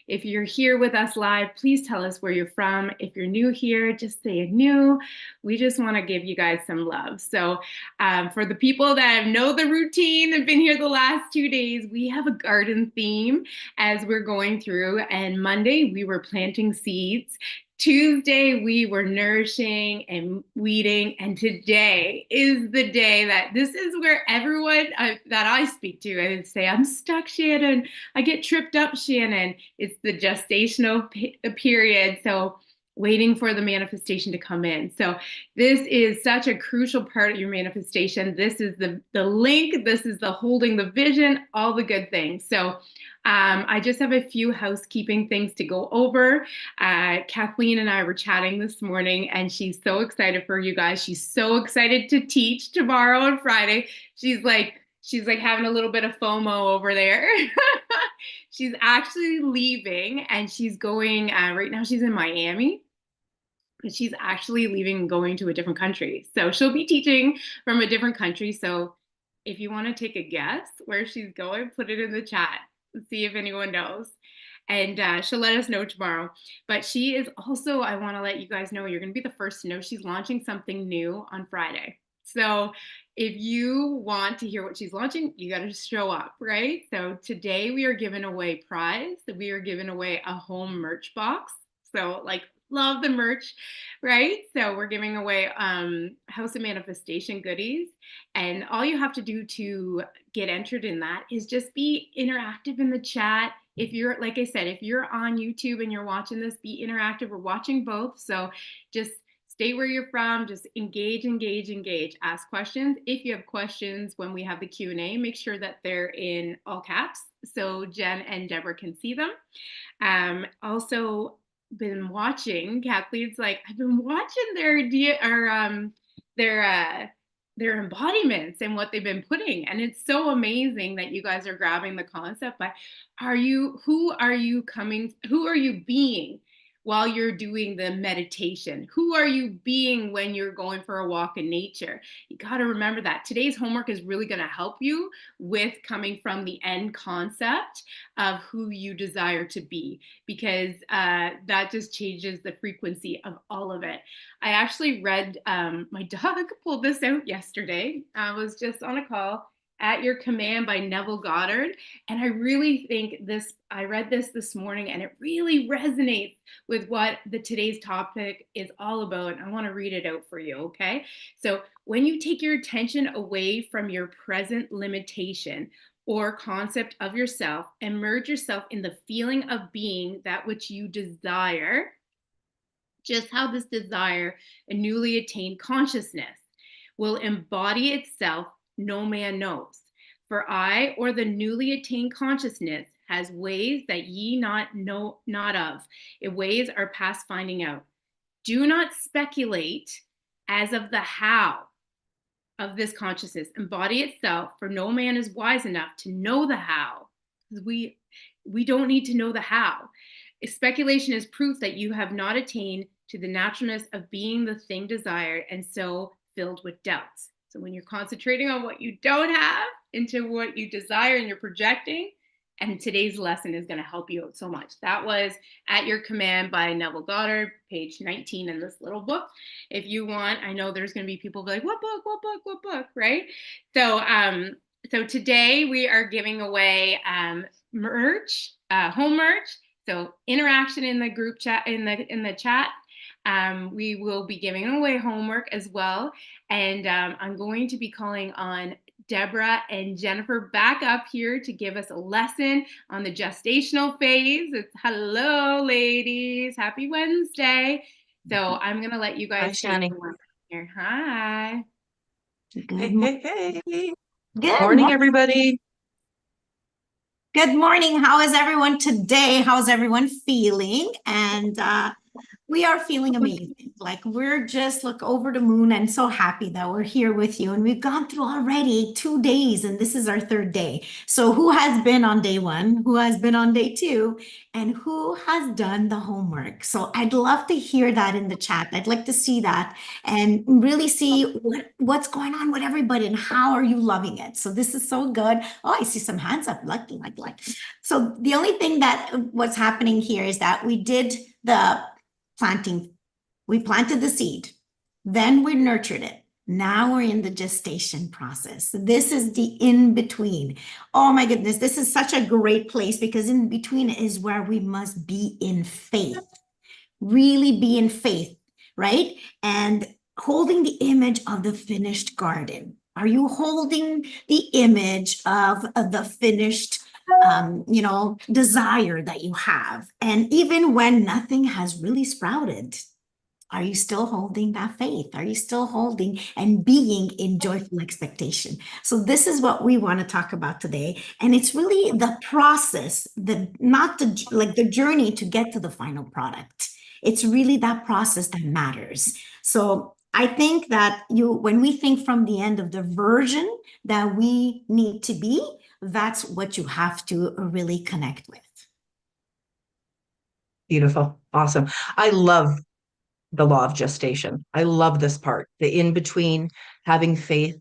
If you're here with us live, please tell us where you're from. If you're new here, just say new. We just want to give you guys some love. So for the people that know the routine and been here the last 2 days, we have a garden theme as we're going through. And Monday, we were planting seeds. Tuesday, we were nourishing and weeding. And today is the day that this is where everyone that I speak to, I would say, I'm stuck, Shannon. I get tripped up, Shannon. It's the gestational period. So waiting for the manifestation to come in. So this is such a crucial part of your manifestation. This is the link. This is the holding the vision, all the good things. So I just have a few housekeeping things to go over. Kathleen and I were chatting this morning, and she's so excited for you guys. She's so excited to teach tomorrow and Friday. She's like having a little bit of FOMO over there. She's actually leaving, and she's going, right now she's in Miami. But she's actually leaving and going to a different country. So she'll be teaching from a different country. So if you want to take a guess where she's going, put it in the chat. See if anyone knows. And she'll let us know tomorrow. But she is also, I want to let you guys know, you're going to be the first to know, she's launching something new on Friday. So if you want to hear what she's launching, you got to show up, right? So today we are giving away prize. We are giving away a home merch box. So like, love the merch, right? So we're giving away House of Manifestation goodies. And all you have to do to get entered in that is just be interactive in the chat. If you're, like I said, if you're on YouTube and you're watching this, be interactive. We're watching both. So just stay where you're from, just engage, ask questions. If you have questions when we have the Q&A, make sure that they're in all caps so Jen and Deborah can see them. Also, been watching, Kathleen's like, I've been watching their embodiments and what they've been putting, and it's so amazing that you guys are grabbing the concept. But who are you being while you're doing the meditation? Who are you being when you're going for a walk in nature? You got to remember that today's homework is really going to help you with coming from the end concept of who you desire to be, because that just changes the frequency of all of it. I actually read, my dog pulled this out yesterday. I was just on a call, At Your Command by Neville Goddard. And I really think I read this morning, and it really resonates with what today's topic is all about. I want to read it out for you, okay? So when you take your attention away from your present limitation or concept of yourself and merge yourself in the feeling of being that which you desire, just how this desire, a newly attained consciousness, will embody itself, no man knows. For I, or the newly attained consciousness, has ways that ye know not of. Its ways are past finding out. Do not speculate as of the how of this consciousness embody itself, for no man is wise enough to know the how. We don't need to know the how. Speculation is proof that you have not attained to the naturalness of being the thing desired, and so filled with doubts. So when you're concentrating on what you don't have into what you desire and you're projecting, and today's lesson is going to help you out so much. That was At Your Command by Neville Goddard, page 19 in this little book. If you want, I know there's going to be people like, what book, right? So today we are giving away merch, home merch. So interaction in the group chat, in the chat. We will be giving away homework as well. And I'm going to be calling on Deborah and Jennifer back up here to give us a lesson on the gestational phase. Hello, ladies. Happy Wednesday. So I'm going to let you guys Hi, Shani. Here. Hi. Hey. Good Morning, everybody. Good morning. How is everyone today? How's everyone feeling? And We are feeling amazing. Like we're just look over the moon and so happy that we're here with you. And we've gone through already 2 days, and this is our third day. So who has been on day one? Who has been on day two? And who has done the homework? So I'd love to hear that in the chat. I'd like to see that and really see what's going on with everybody and how are you loving it. So this is so good. Oh, I see some hands up. Like. So the only thing that what's happening here is that we did the planting. We planted the seed, then we nurtured it. Now we're in the gestation process. This is the in between. Oh my goodness, this is such a great place because in between is where we must be in faith, really be in faith, right? And holding the image of the finished garden. Are you holding the image of the finished desire that you have? And even when nothing has really sprouted, are you still holding that faith? Are you still holding and being in joyful expectation? So this is what we want to talk about today. And it's really the process, the not the like the journey to get to the final product. It's really that process that matters. So I think that when we think from the end of the version that we need to be, that's what you have to really connect with. Beautiful. Awesome. I love the law of gestation. I love this part, the in between, having faith.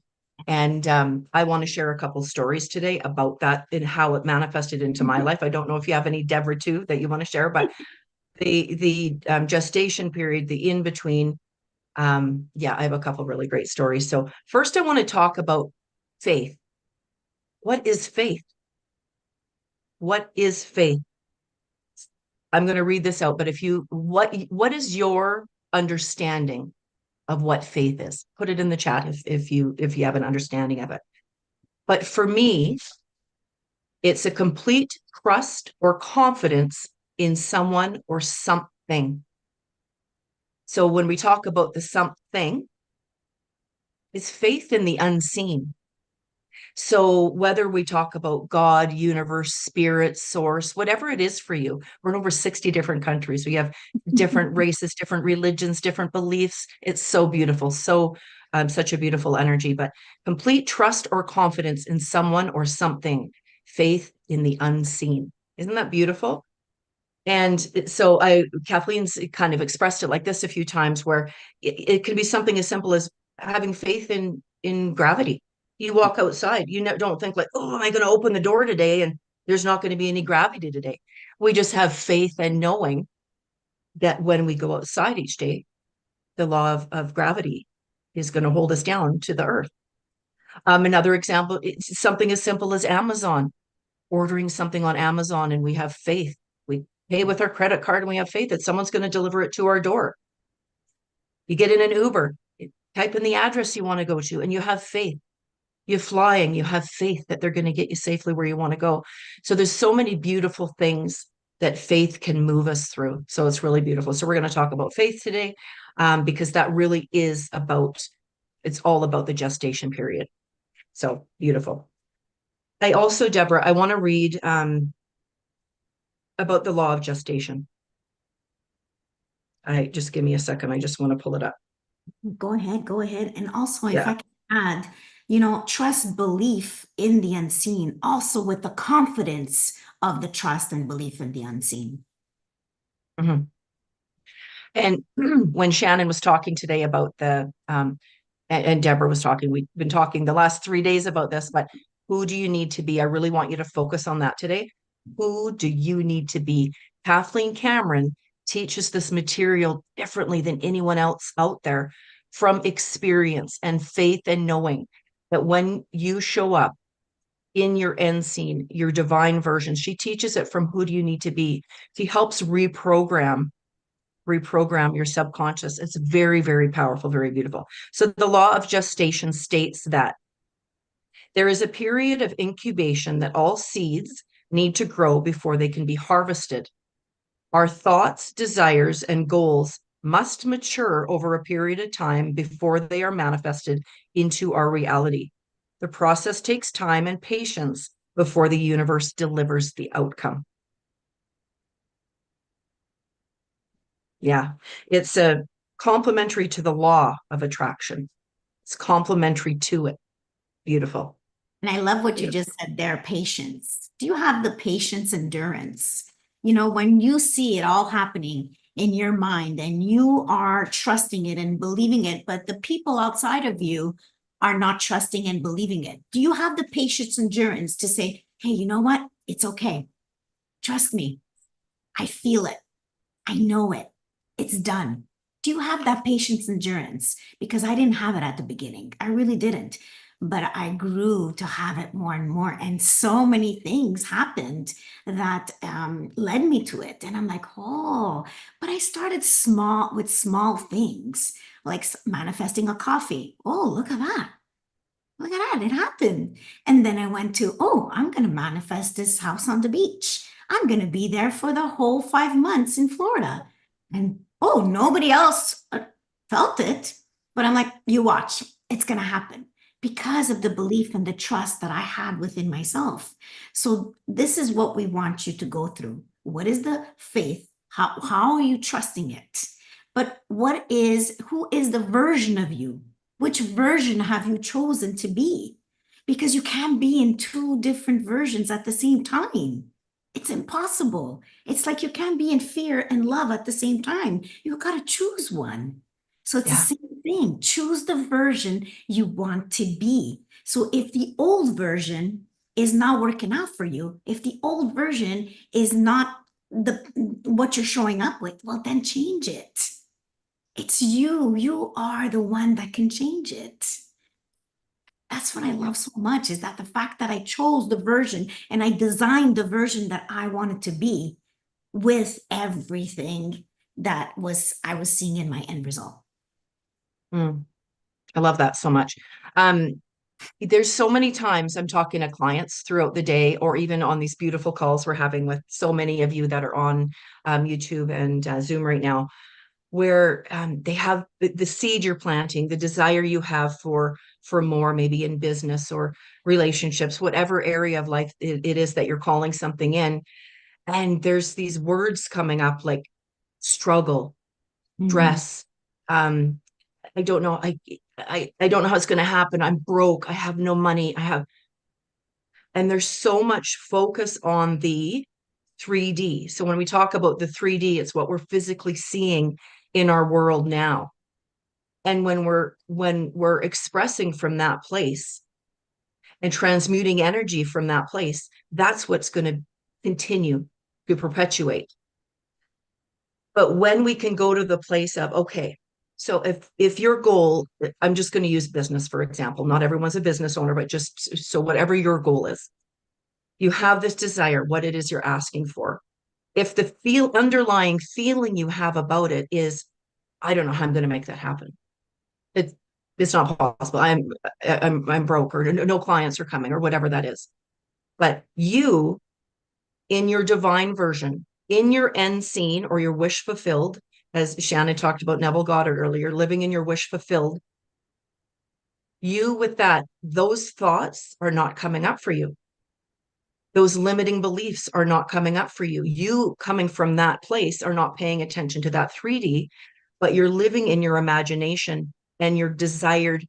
And I want to share a couple stories today about that and how it manifested into my life. I don't know if you have any, Deborah, too, that you want to share, but the gestation period, the in between. Yeah, I have a couple really great stories. So first, I want to talk about faith. What is faith? What is faith? I'm going to read this out, but what is your understanding of what faith is? Put it in the chat if you have an understanding of it. But for me, it's a complete trust or confidence in someone or something. So when we talk about the something, it's faith in the unseen. So whether we talk about God, universe, spirit, source, whatever it is for you, we're in over 60 different countries. We have different races, different religions, different beliefs. It's so beautiful. So such a beautiful energy, but complete trust or confidence in someone or something, faith in the unseen. Isn't that beautiful? And so Kathleen's kind of expressed it like this a few times, where it can be something as simple as having faith in gravity. You walk outside, don't think like, oh, am I going to open the door today? And there's not going to be any gravity today. We just have faith and knowing that when we go outside each day, the law of gravity is going to hold us down to the earth. Another example, it's something as simple as Amazon, ordering something on Amazon, and we have faith. We pay with our credit card and we have faith that someone's going to deliver it to our door. You get in an Uber, type in the address you want to go to, and you have faith. You're flying, you have faith that they're going to get you safely where you want to go. So there's so many beautiful things that faith can move us through. So it's really beautiful. So we're going to talk about faith today, because that really is it's all about the gestation period. So beautiful. I also, Deborah, I want to read about the law of gestation. Just give me a second. I just want to pull it up. Go ahead, go ahead. And also, if Yeah. I can add, trust belief in the unseen, also with the confidence of the trust and belief in the unseen. Mm-hmm. And when Shannon was talking today about and Deborah was talking, we've been talking the last 3 days about this, but who do you need to be? I really want you to focus on that today. Who do you need to be? Kathleen Cameron teaches this material differently than anyone else out there, from experience and faith and knowing that when you show up in your end scene, your divine version, she teaches it from who do you need to be. She helps reprogram your subconscious. It's very, very powerful, very beautiful. So the law of gestation states that there is a period of incubation that all seeds need to grow before they can be harvested. Our thoughts, desires, and goals must mature over a period of time before they are manifested into our reality. The process takes time and patience before the universe delivers the outcome. Yeah. It's a complementary to the law of attraction. It's complementary to it. Beautiful. And I love what you Beautiful. just said there, patience. Do you have the patience, endurance? You know, when you see it all happening in your mind and you are trusting it and believing it, but the people outside of you are not trusting and believing it. Do you have the patience, endurance to say, hey, you know what? It's okay. Trust me. I feel it. I know it. It's done. Do you have that patience, endurance? Because I didn't have it at the beginning. I really didn't. But I grew to have it more and more. And so many things happened that led me to it. And I'm like, oh, but I started small with small things, like manifesting a coffee. Oh, look at that. Look at that, it happened. And then I went to, oh, I'm going to manifest this house on the beach. I'm going to be there for the whole 5 months in Florida. And oh, nobody else felt it. But I'm like, you watch, it's going to happen because of the belief and the trust that I had within myself. So, this is what we want you to go through. What is the faith? How are you trusting it? But who is the version of you? Which version have you chosen to be? Because you can't be in two different versions at the same time. It's impossible. It's like you can't be in fear and love at the same time. You've got to choose one. So it's the Yeah. same thing. Choose the version you want to be. So if the old version is not working out for you, if the old version is not the what you're showing up with, well, then change it. It's you. You are the one that can change it. That's what I love so much is that the fact that I chose the version and I designed the version that I wanted to be with everything that was I was seeing in my end result. Mm, I love that so much. Um, there's so many times I'm talking to clients throughout the day, or even on these beautiful calls we're having with so many of you that are on YouTube and Zoom right now, where they have the seed you're planting, the desire you have for more, maybe in business or relationships, whatever area of life it is that you're calling something in. And there's these words coming up like struggle, Mm, stress. Um, I don't know. I don't know how it's going to happen. I'm broke. I have no money. And there's so much focus on the 3D. So when we talk about the 3D, it's what we're physically seeing in our world now. And when we're expressing from that place and transmuting energy from that place, that's what's going to continue to perpetuate. But when we can go to the place of, okay, so if your goal, I'm just going to use business for example, not everyone's a business owner, but just so whatever your goal is, you have this desire, what it is you're asking for. If the underlying feeling you have about it is, I don't know how I'm going to make that happen. It's it's not possible. I'm broke, or no clients are coming, or whatever that is. But you, in your divine version, in your end scene or your wish fulfilled, as Shannon talked about Neville Goddard earlier, living in your wish fulfilled, you with that, those thoughts are not coming up for you. Those limiting beliefs are not coming up for you. You coming from that place are not paying attention to that 3D, but you're living in your imagination and your desired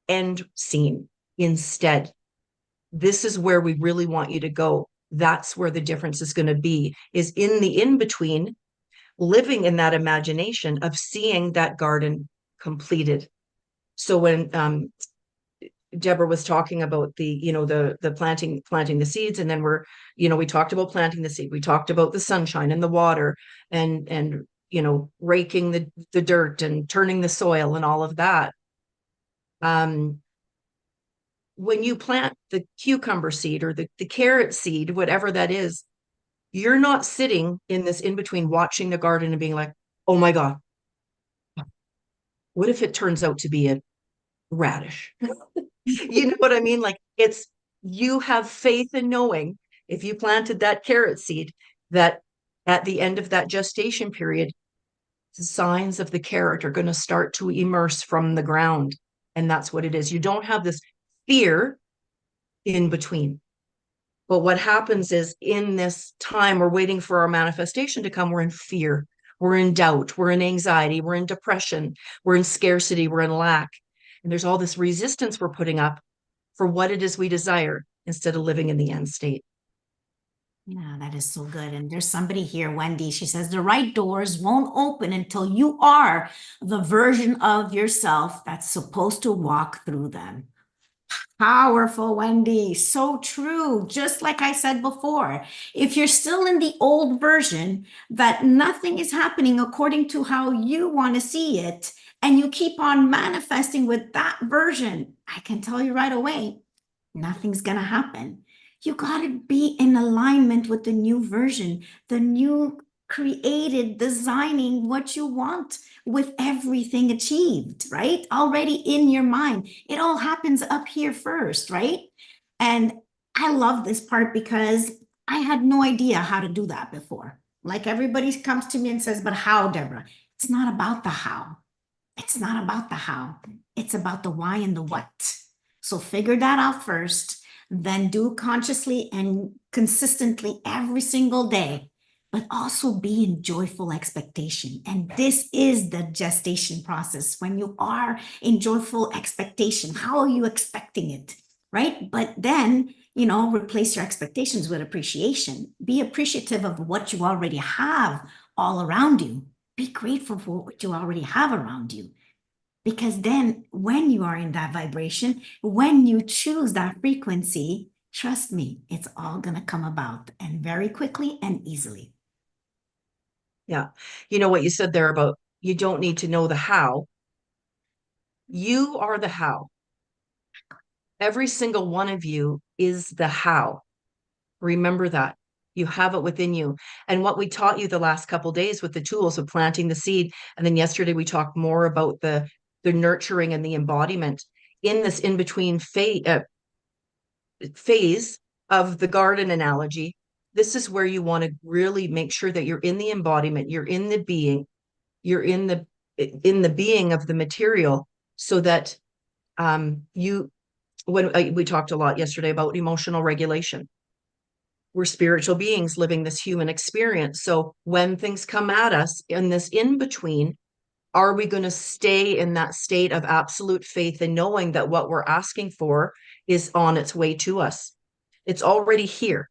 end scene instead. This is where we really want you to go. That's where the difference is going to be, is in the in between, living in that imagination of seeing that garden completed. So when Deborah was talking about the planting the seeds, and then we talked about planting the seed. We talked about the sunshine and the water and raking the dirt and turning the soil and all of that. Um, when you plant the cucumber seed or the carrot seed, whatever that is, you're not sitting in this in between watching the garden and being like, oh my God, what if it turns out to be a radish? You know what I mean? Like you have faith in knowing if you planted that carrot seed, that at the end of that gestation period, the signs of the carrot are going to start to immerse from the ground. And that's what it is. You don't have this fear in between. But what happens is in this time, we're waiting for our manifestation to come, we're in fear. we're in doubt, we're in anxiety, we're in depression, we're in scarcity, we're in lack. And there's all this resistance we're putting up for what it is we desire instead of living in the end state. Yeah, that is so good. And there's somebody here, Wendy. She says the right doors won't open until you are the version of yourself that's supposed to walk through them. Powerful, Wendy. So true. Just like I said before, if you're still in the old version, that nothing is happening according to how you want to see it, and you keep on manifesting with that version, I can tell you right away, nothing's going to happen. You got to be in alignment with the new version, the new created, designing what you want with everything achieved, right? Already in your mind. It all happens up here first, right? And I love this part because I had no idea how to do that before. Like everybody comes to me and says, but how, Deborah? It's not about the how. It's not about the how. It's about the why and the what. So figure that out first, then do consciously and consistently every single day, but also be in joyful expectation. And this is the gestation process. When you are in joyful expectation, how are you expecting it? Right? But then, replace your expectations with appreciation. Be appreciative of what you already have all around you. Be grateful for what you already have around you. Because then when you are in that vibration, when you choose that frequency, trust me, it's all going to come about, and very quickly and easily. Yeah. You know what you said there about you don't need to know the how. You are the how. Every single one of you is the how. Remember that. You have it within you. And what we taught you the last couple of days with the tools of planting the seed, and then yesterday we talked more about the nurturing and the embodiment in this in-between phase of the garden analogy. This is where you want to really make sure that you're in the embodiment, you're in the being, you're in the being of the material, so that you when we talked a lot yesterday about emotional regulation. We're spiritual beings living this human experience. So when things come at us in this in between, are we going to stay in that state of absolute faith and knowing that what we're asking for is on its way to us? It's already here.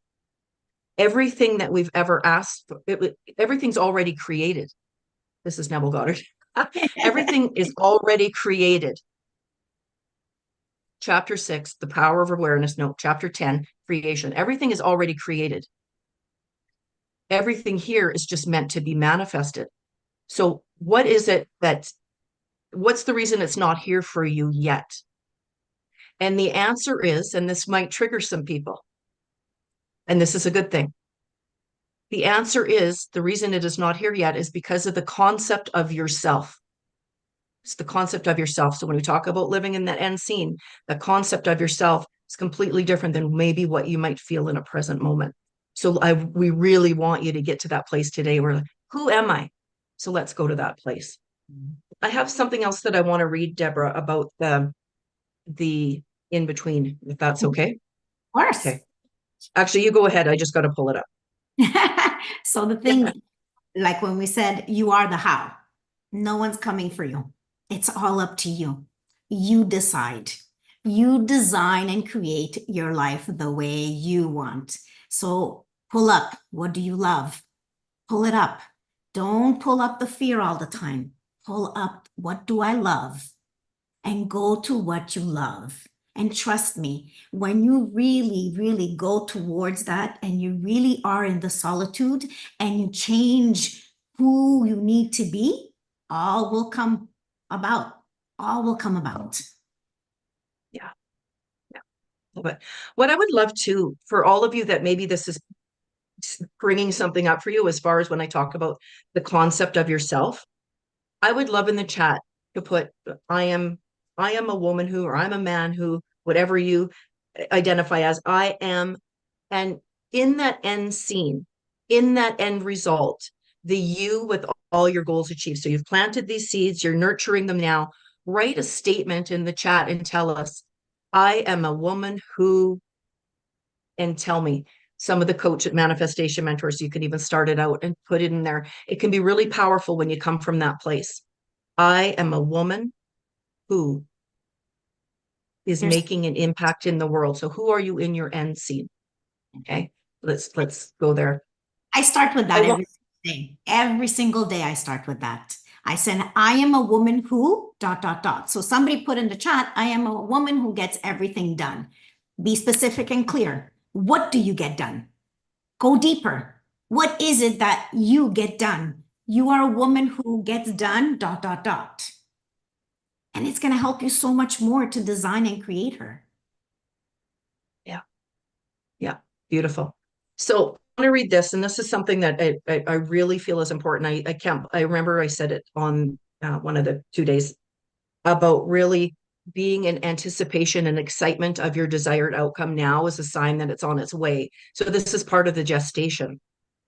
Everything that we've ever asked for, everything's already created. This is Neville Goddard. Everything is already created. Chapter 6, the power of awareness. No, chapter 10, creation. Everything is already created. Everything here is just meant to be manifested. So what is it what's the reason it's not here for you yet? And the answer is, and this might trigger some people, and this is a good thing. The answer is, the reason it is not here yet is because of the concept of yourself. It's the concept of yourself. So when we talk about living in that end scene, the concept of yourself is completely different than maybe what you might feel in a present moment. So we really want you to get to that place today where, who am I? So let's go to that place. I have something else that I want to read, Deborah, about the in between, if that's okay. Of course. Okay. Actually, you go ahead. I just got to pull it up. So the thing, like when we said, you are the how. No one's coming for you. It's all up to you. You decide. You design and create your life the way you want. So pull up. What do you love? Pull it up. Don't pull up the fear all the time. Pull up, what do I love? And go to what you love. And trust me, when you really, really go towards that and you really are in the solitude and you change who you need to be, all will come about. All will come about. Yeah. Yeah. But what I would love to, for all of you that maybe this is bringing something up for you as far as when I talk about the concept of yourself, I would love in the chat to put, I am a woman who, or I'm a man who, whatever you identify as, I am. And in that end scene, in that end result, the you with all your goals achieved. So you've planted these seeds, you're nurturing them now. Write a statement in the chat and tell us, I am a woman who, and tell me. some of the coach at Manifestation Mentors, you can even start it out and put it in there. It can be really powerful when you come from that place. I am a woman who is There's, making an impact in the world. So who are you in your end scene? Okay, let's go there. I start with I that want every day. Every single day I start with that. I said, I am a woman who, dot, dot, dot. So somebody put in the chat, I am a woman who gets everything done. Be specific and clear. What do you get done? Go deeper. What is it that you get done? You are a woman who gets done, dot, dot, dot. And it's going to help you so much more to design and create her. yeah, yeah, beautiful. So I want to read this, and this is something that I really feel is important. I remember I said it on one of the 2 days about really being in anticipation and excitement of your desired outcome now is a sign that it's on its way. So this is part of the gestation.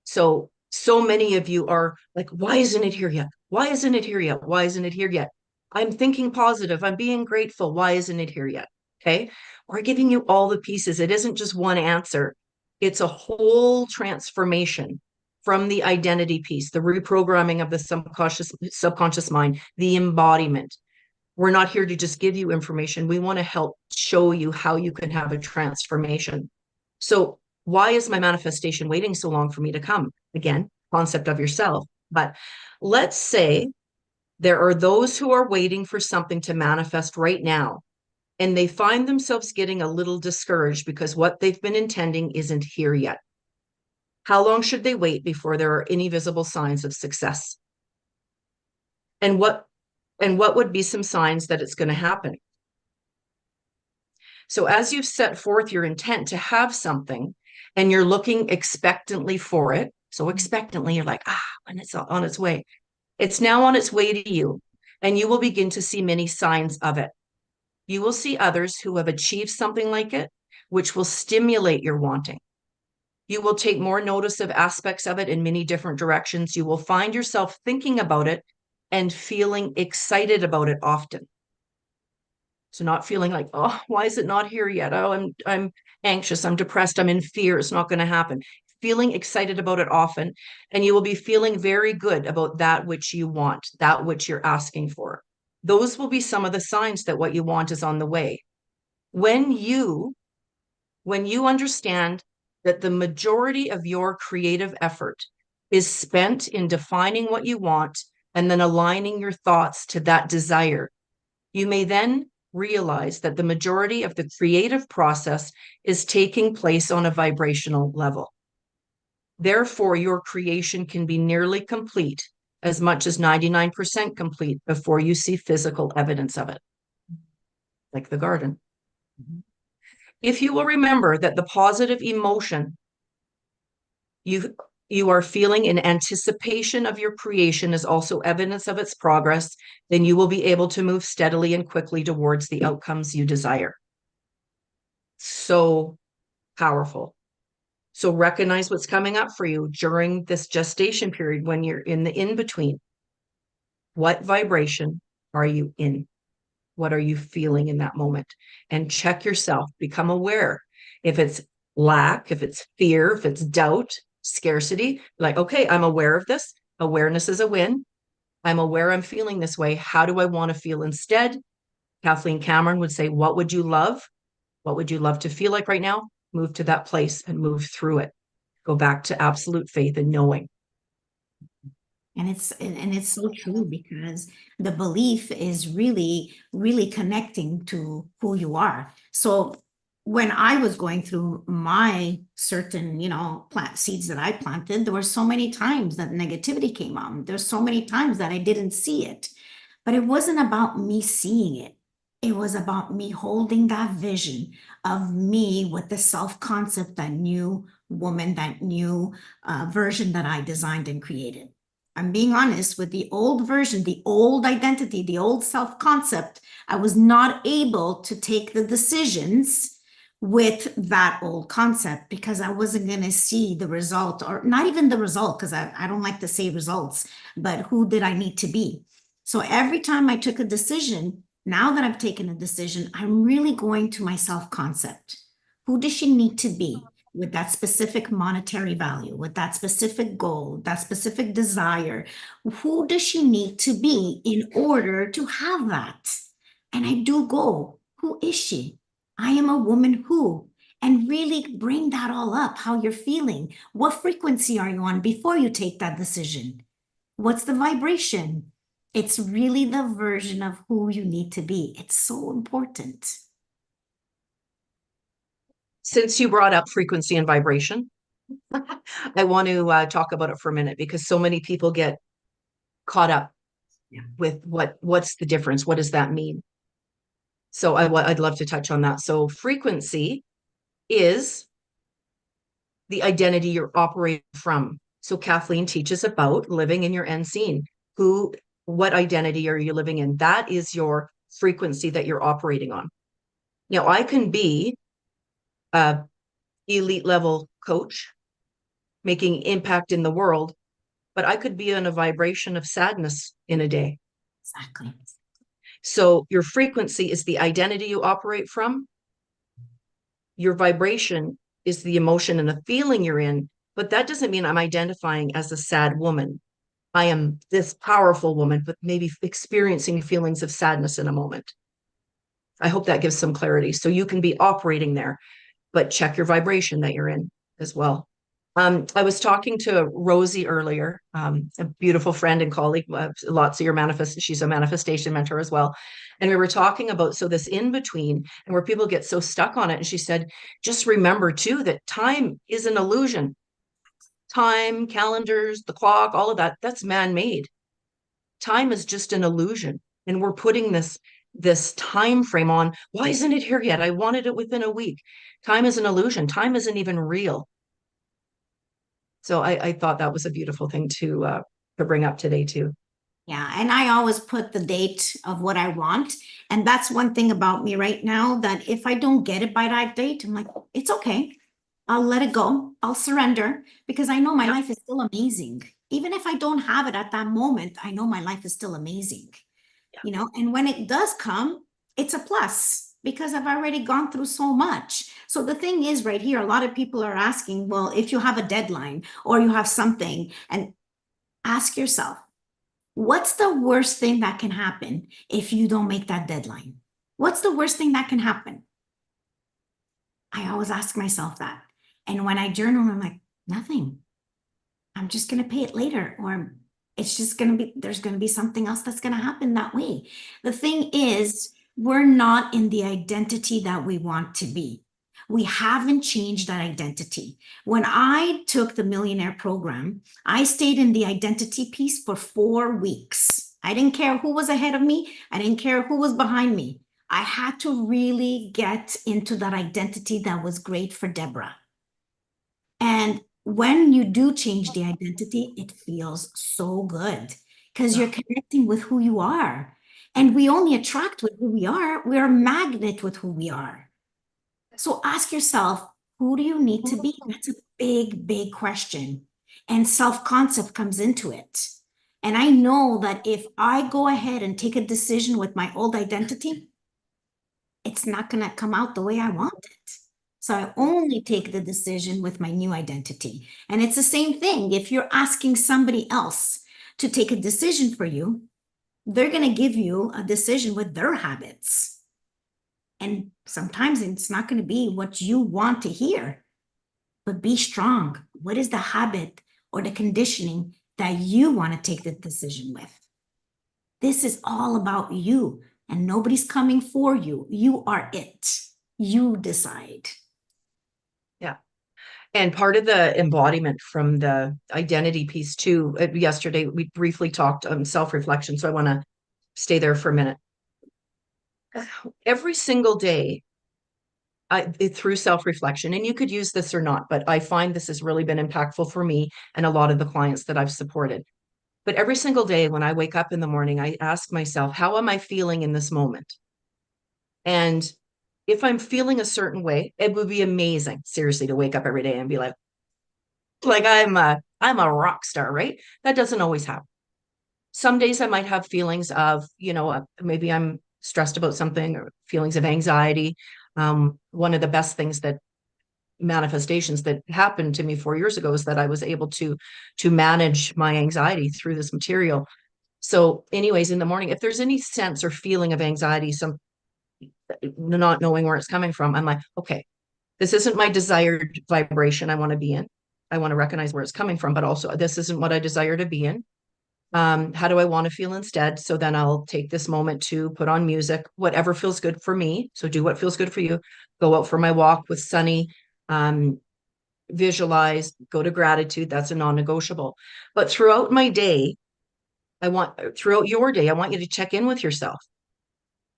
So many of you are like, why isn't it here yet? Why isn't it here yet? Why isn't it here yet? I'm thinking positive. I'm being grateful. Why isn't it here yet? Okay. We're giving you all the pieces. It isn't just one answer. It's a whole transformation from the identity piece, the reprogramming of the subconscious mind, the embodiment. We're not here to just give you information. We want to help show you how you can have a transformation. So why is my manifestation waiting so long for me to come? Again, concept of yourself. But let's say there are those who are waiting for something to manifest right now, and they find themselves getting a little discouraged because what they've been intending isn't here yet. How long should they wait before there are any visible signs of success? And what would be some signs that it's going to happen? So as you've set forth your intent to have something and you're looking expectantly for it, so expectantly, you're like, when it's on its way, it's now on its way to you, and you will begin to see many signs of it. You will see others who have achieved something like it, which will stimulate your wanting. You will take more notice of aspects of it in many different directions. You will find yourself thinking about it and feeling excited about it often. So not feeling like, oh, why is it not here yet? Oh, I'm anxious, I'm depressed, I'm in fear, it's not going to happen. Feeling excited about it often, and you will be feeling very good about that which you want, that which you're asking for. Those will be some of the signs that what you want is on the way. When you understand that the majority of your creative effort is spent in defining what you want and then aligning your thoughts to that desire, you may then realize that the majority of the creative process is taking place on a vibrational level. Therefore, your creation can be nearly complete, as much as 99% complete, before you see physical evidence of it, like the garden. If you will remember that the positive emotion you are feeling in anticipation of your creation is also evidence of its progress, then you will be able to move steadily and quickly towards the outcomes you desire. So powerful. So recognize what's coming up for you during this gestation period when you're in the in-between. What vibration are you in? What are you feeling in that moment? And check yourself, become aware. If it's lack, if it's fear, if it's doubt, scarcity, like, okay, I'm aware of this. Awareness is a win. I'm aware I'm feeling this way. How do I want to feel instead? Kathleen Cameron would say, what would you love? What would you love to feel like right now? Move to that place and move through it. Go back to absolute faith and knowing. And it's so true, because the belief is really, really connecting to who you are. So when I was going through my certain, plant seeds that I planted, there were so many times that negativity came on. There's so many times that I didn't see it, but it wasn't about me seeing it. It was about me holding that vision of me with the self-concept, that new woman, that new version that I designed and created. I'm being honest, with the old version, the old identity, the old self-concept, I was not able to take the decisions with that old concept, because I wasn't going to see the result, or not even the result, because I don't like to say results, but who did I need to be? So every time I took a decision, now that I've taken a decision, I'm really going to my self-concept. Who does she need to be? with that specific monetary value, with that specific goal, that specific desire. Who does she need to be in order to have that? And I do go, who is she? I am a woman who, and really bring that all up, how you're feeling. What frequency are you on before you take that decision? What's the vibration? It's really the version of who you need to be. It's so important. Since you brought up frequency and vibration, I want to talk about it for a minute because so many people get caught up with what's the difference? What does that mean? So I'd love to touch on that. So frequency is the identity you're operating from. So Kathleen teaches about living in your unseen. What identity are you living in? That is your frequency that you're operating on. Now, I can be a elite level coach making impact in the world, but I could be in a vibration of sadness in a day. Exactly. So your frequency is the identity you operate from. Your vibration is the emotion and the feeling you're in, but that doesn't mean I'm identifying as a sad woman. I am this powerful woman, but maybe experiencing feelings of sadness in a moment. I hope that gives some clarity. So you can be operating there, but check your vibration that you're in as well. I was talking to Rosie earlier, a beautiful friend and colleague, lots of your she's a manifestation mentor as well. And we were talking about, so this in between and where people get so stuck on it. And she said, just remember too, that time is an illusion. Time, calendars, the clock, all of that, that's man-made. Time is just an illusion. And we're putting this time frame on. Why isn't it here yet? I wanted it within a week. Time is an illusion. Time isn't even real. So I thought that was a beautiful thing to bring up today too. Yeah, and I always put the date of what I want. And that's one thing about me right now, that if I don't get it by that date, I'm like, it's okay. I'll let it go. I'll surrender because I know my life is still amazing. Even if I don't have it at that moment, I know my life is still amazing. You know, and when it does come, it's a plus because I've already gone through so much. So the thing is right here, a lot of people are asking, well, if you have a deadline or you have something, and ask yourself, what's the worst thing that can happen if you don't make that deadline? What's the worst thing that can happen? I always ask myself that. And when I journal, I'm like, nothing. I'm just going to pay it later, or it's just going to be, there's going to be something else that's going to happen that way. The thing is, we're not in the identity that we want to be. We haven't changed that identity. When I took the millionaire program, I stayed in the identity piece for 4 weeks. I didn't care who was ahead of me. I didn't care who was behind me. I had to really get into that identity that was great for Deborah. And when you do change the identity, it feels so good because you're connecting with who you are. And we only attract with who we are. We're a magnet with who we are. So ask yourself, who do you need to be? That's a big, big question. And self-concept comes into it. And I know that if I go ahead and take a decision with my old identity, it's not going to come out the way I want it. So I only take the decision with my new identity. And it's the same thing. If you're asking somebody else to take a decision for you, they're going to give you a decision with their habits. And sometimes it's not going to be what you want to hear, but be strong. What is the habit or the conditioning that you want to take the decision with? This is all about you, and nobody's coming for you. You are it. You decide. Yeah. And part of the embodiment from the identity piece too, yesterday we briefly talked self-reflection. So I want to stay there for a minute. Every single day, through self-reflection, and you could use this or not, but I find this has really been impactful for me and a lot of the clients that I've supported. But every single day when I wake up in the morning, I ask myself, how am I feeling in this moment? And if I'm feeling a certain way, it would be amazing, seriously, to wake up every day and be like I'm a rock star, right? That doesn't always happen. Some days I might have feelings of, maybe I'm stressed about something or feelings of anxiety. One of the best things that manifestations that happened to me 4 years ago is that I was able to manage my anxiety through this material. So anyways, in the morning, if there's any sense or feeling of anxiety, some not knowing where it's coming from, I'm like, okay, this isn't my desired vibration I want to be in. I want to recognize where it's coming from, but also this isn't what I desire to be in. How do I want to feel instead? So then I'll take this moment to put on music, whatever feels good for me. So do what feels good for you. Go out for my walk with Sunny. Visualize, go to gratitude. That's a non-negotiable. But throughout my day, throughout your day, I want you to check in with yourself.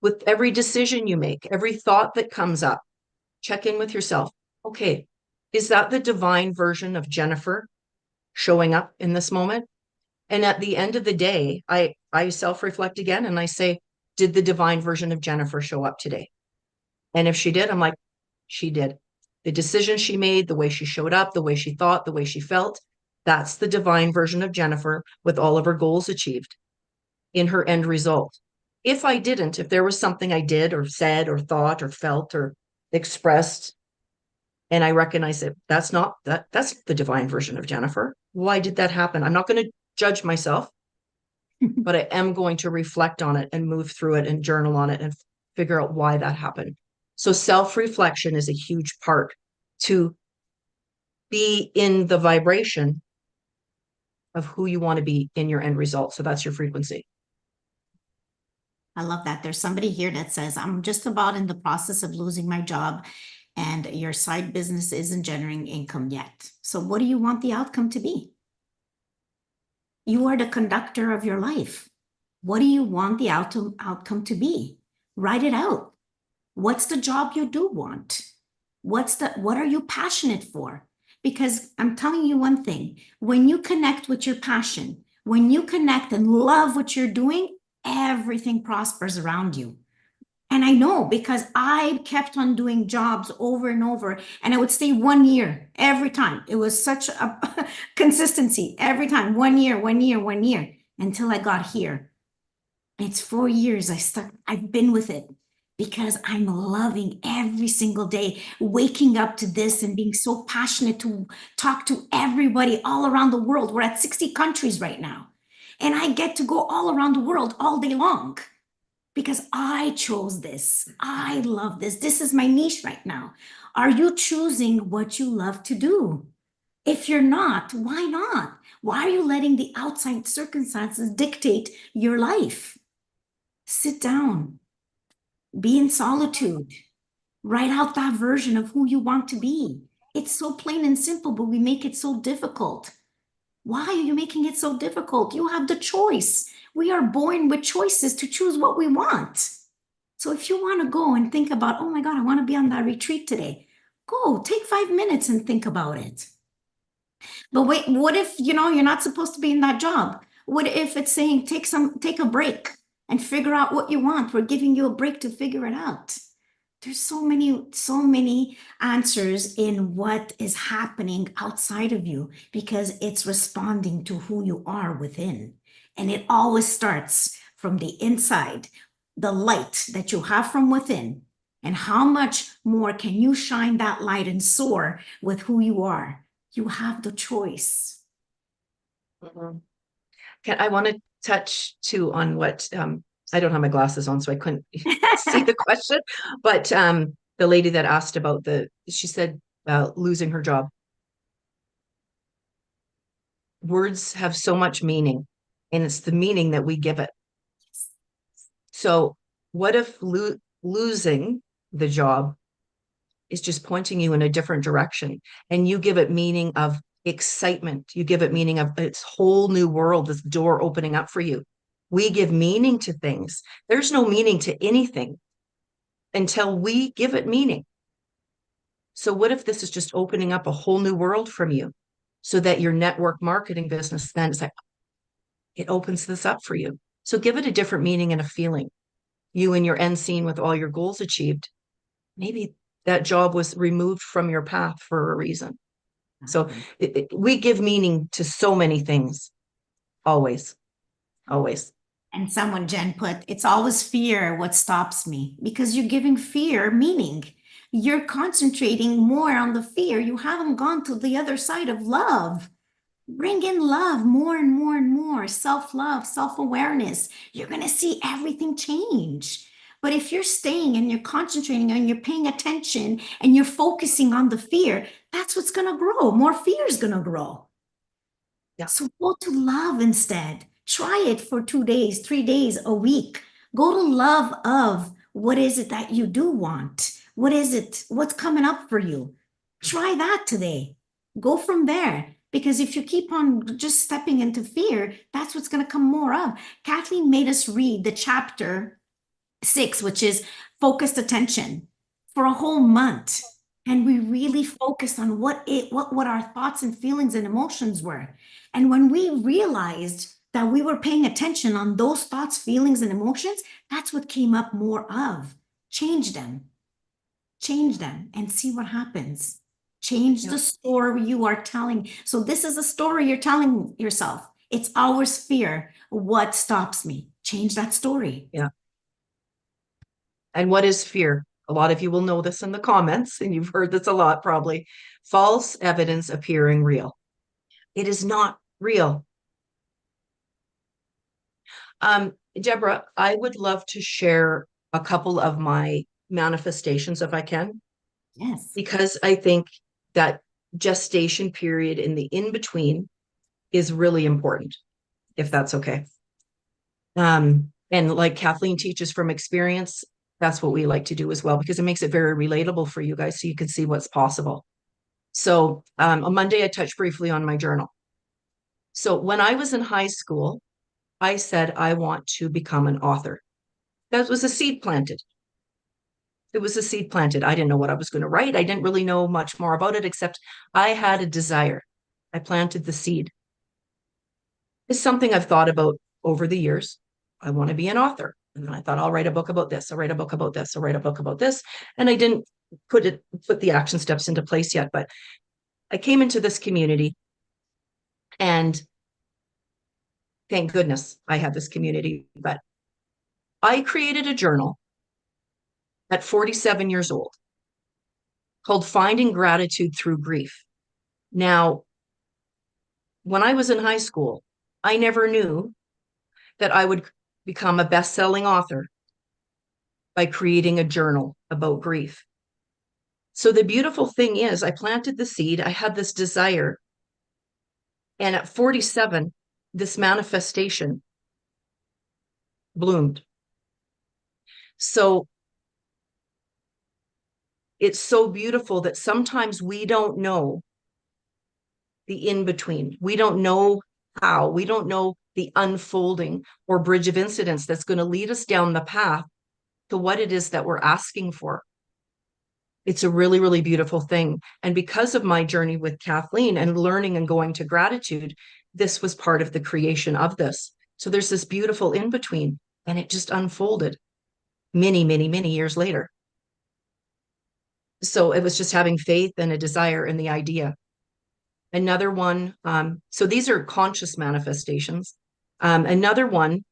With every decision you make, every thought that comes up, check in with yourself. Okay, is that the divine version of Jennifer showing up in this moment? And at the end of the day, I self-reflect again and I say, did the divine version of Jennifer show up today? And if she did, I'm like, she did. The decision she made, the way she showed up, the way she thought, the way she felt, that's the divine version of Jennifer with all of her goals achieved in her end result. If I didn't, if there was something I did or said or thought or felt or expressed, and I recognize that that's the divine version of Jennifer. Why did that happen? I'm not going to judge myself, but I am going to reflect on it and move through it and journal on it and figure out why that happened. So self-reflection is a huge part to be in the vibration of who you want to be in your end result. So that's your frequency. I love that. There's somebody here that says, I'm just about in the process of losing my job and your side business isn't generating income yet. So what do you want the outcome to be? You are the conductor of your life. What do you want the outcome to be? Write it out. What's the job you do want? What are you passionate for? Because I'm telling you one thing, when you connect with your passion, when you connect and love what you're doing, everything prospers around you. And I know because I kept on doing jobs over and over, and I would stay 1 year every time. It was such a consistency every time, 1 year, 1 year, 1 year, until I got here. It's 4 years I've been with it because I'm loving every single day, waking up to this and being so passionate to talk to everybody all around the world. We're at 60 countries right now, and I get to go all around the world all day long. Because I chose this. I love this. This is my niche right now. Are you choosing what you love to do? If you're not, why not? Why are you letting the outside circumstances dictate your life? Sit down, be in solitude, write out that version of who you want to be. It's so plain and simple, but we make it so difficult. Why are you making it so difficult? You have the choice. We are born with choices to choose what we want. So if you want to go and think about, oh my God, I want to be on that retreat today, go take 5 minutes and think about it. But wait, what if, you're not supposed to be in that job? What if it's saying take a break and figure out what you want? We're giving you a break to figure it out. There's so many answers in what is happening outside of you because it's responding to who you are within. And it always starts from the inside, the light that you have from within. And how much more can you shine that light and soar with who you are? You have the choice. Mm-hmm. I want to touch too on what I don't have my glasses on, so I couldn't see the question. But the lady that asked about she said losing her job. Words have so much meaning, and it's the meaning that we give it. So what if losing the job is just pointing you in a different direction, and you give it meaning of excitement. You give it meaning of its whole new world, this door opening up for you. We give meaning to things. There's no meaning to anything until we give it meaning. So what if this is just opening up a whole new world from you so that your network marketing business then is like, it opens this up for you. So give it a different meaning and a feeling. You and your end scene with all your goals achieved. Maybe that job was removed from your path for a reason. So we give meaning to so many things. Always. And someone, Jen, put, it's always fear what stops me, because you're giving fear meaning. you're concentrating more on the fear. You haven't gone to the other side of love. Bring in love more and more and more, self-love, self-awareness. You're going to see everything change. But if you're staying and you're concentrating and you're paying attention and you're focusing on the fear, that's what's going to grow. More fear is going to grow. Yeah. So go to love instead. Try it for 2 days, 3 days, a week. Go to love of what is it that you do want? What is it? What's coming up for you? Try that today. Go from there. Because if you keep on just stepping into fear, that's what's going to come more of. Kathleen made us read the chapter 6, which is focused attention for a whole month. And we really focused on what our thoughts and feelings and emotions were. And when we realized that we were paying attention on those thoughts, feelings, and emotions, that's what came up more of. Change them, and see what happens. Change the story you are telling. So this is a story you're telling yourself. It's always fear. What stops me? Change that story. Yeah. And what is fear? A lot of you will know this in the comments, and you've heard this a lot probably. False evidence appearing real. It is not real. Deborah, I would love to share a couple of my manifestations if I can. Yes. Because I think that gestation period in the in-between is really important, if that's okay. And like Kathleen teaches from experience, that's what we like to do as well, because it makes it very relatable for you guys so you can see what's possible. So on Monday, I touched briefly on my journal. So when I was in high school, I said, I want to become an author. That was a seed planted. It was a seed planted. I didn't know what I was going to write. I didn't really know much more about it, except I had a desire. I planted the seed. It's something I've thought about over the years. I want to be an author. And then I thought, I'll write a book about this. I'll write a book about this. I'll write a book about this. And I didn't put the action steps into place yet, but I came into this community, and thank goodness I had this community, but I created a journal at 47 years old called Finding Gratitude Through Grief. Now, when I was in high school, I never knew that I would become a best-selling author by creating a journal about grief. So the beautiful thing is, I planted the seed, I had this desire, and at 47, this manifestation bloomed. So it's so beautiful that sometimes we don't know the in-between. We don't know how. We don't know the unfolding or bridge of incidents that's going to lead us down the path to what it is that we're asking for. It's a really, really beautiful thing. And because of my journey with Kathleen and learning and going to gratitude, this was part of the creation of this. So there's this beautiful in-between, and it just unfolded many, many, many years later. So it was just having faith and a desire in the idea. Another one, so these are conscious manifestations. Another one,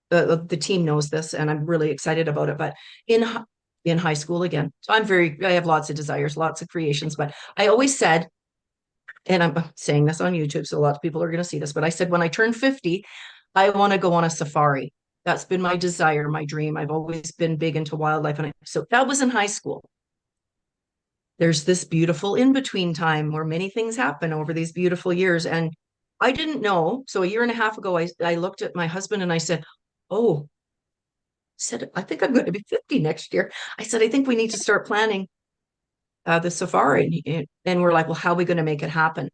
the team knows this, and I'm really excited about it, but in high school again. So I have lots of desires, lots of creations, but I always said, and I'm saying this on YouTube, so lots of people are going to see this, but I said, when I turn 50, I want to go on a safari. That's been my desire, my dream. I've always been big into wildlife. And so that was in high school. There's this beautiful in-between time where many things happen over these beautiful years. And I didn't know. So a year and a half ago, I looked at my husband and I said, oh, I think I'm going to be 50 next year. I said, I think we need to start planning the safari. And we're like, well, how are we going to make it happen?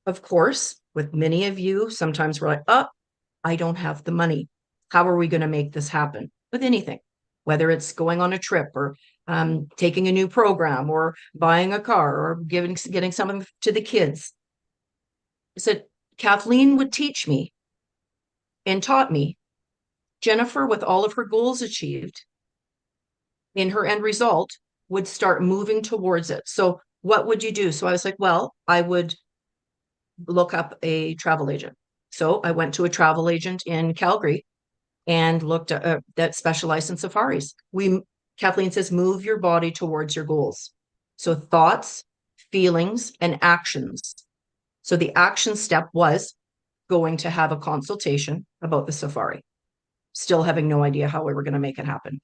Of course, with many of you, sometimes we're like, oh, I don't have the money. How are we going to make this happen with anything? Whether it's going on a trip or taking a new program or buying a car or getting something to the kids. I said, Kathleen would teach me and taught me. Jennifer, with all of her goals achieved, in her end result, would start moving towards it. So what would you do? So I was like, well, I would look up a travel agent. So I went to a travel agent in Calgary and looked at that specialized in safaris. We Kathleen says, move your body towards your goals. So thoughts, feelings, and actions. So the action step was going to have a consultation about the safari, still having no idea how we were going to make it happen.